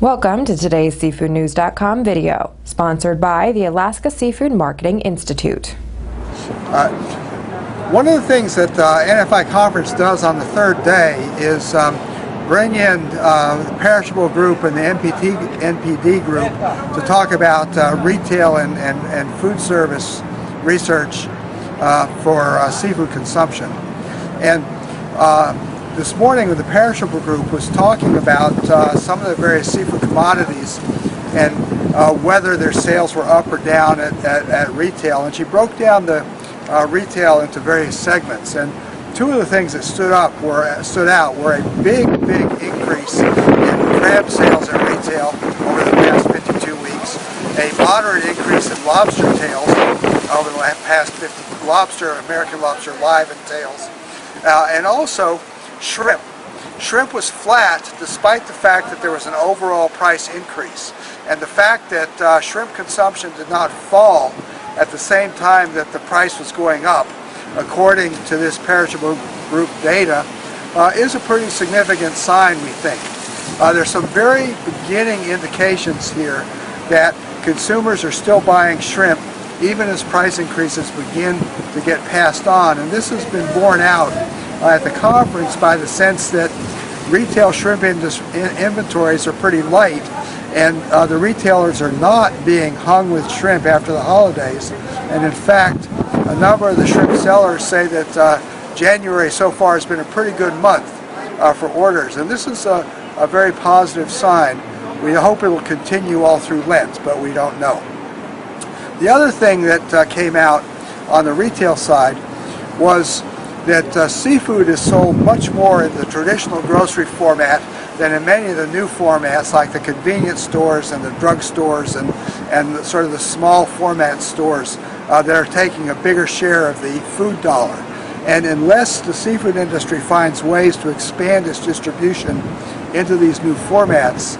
Welcome to today's SeafoodNews.com video, sponsored by the Alaska Seafood Marketing Institute. One of the things that the NFI conference does on the third day is bring in the Perishable group and the NPD group to talk about retail and food service research for seafood consumption. And this morning the Perishable group was talking about some of the various seafood commodities and whether their sales were up or down at retail. And she broke down the retail into various segments. And two of the things that stood out were a big increase in crab sales at retail over the past 52 weeks, a moderate increase in lobster tails over the past 50, American lobster live and tails, and also shrimp. Shrimp was flat despite the fact that there was an overall price increase. And the fact that shrimp consumption did not fall at the same time that the price was going up, according to this Perishable group data, is a pretty significant sign, we think. There's some very beginning indications here that consumers are still buying shrimp even as price increases begin to get passed on. And this has been borne out at the conference by the sense that retail shrimp inventories are pretty light, and the retailers are not being hung with shrimp after the holidays. And in fact, a number of the shrimp sellers say that January so far has been a pretty good month for orders, and this is a very positive sign. We hope it will continue all through Lent, but we don't know. The other thing that came out on the retail side was that seafood is sold much more in the traditional grocery format than in many of the new formats like the convenience stores and the drugstores and sort of the small format stores that are taking a bigger share of the food dollar. And unless the seafood industry finds ways to expand its distribution into these new formats,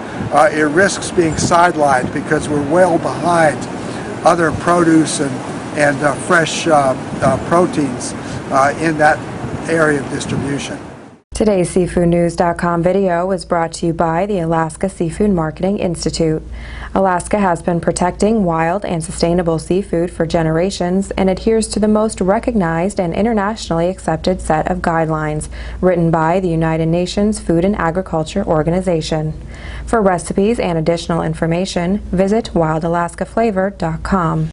it risks being sidelined because we're well behind other produce and fresh proteins in that area of distribution. Today's SeafoodNews.com video was brought to you by the Alaska Seafood Marketing Institute. Alaska has been protecting wild and sustainable seafood for generations and adheres to the most recognized and internationally accepted set of guidelines written by the United Nations Food and Agriculture Organization. For recipes and additional information, visit wildalaskaflavor.com.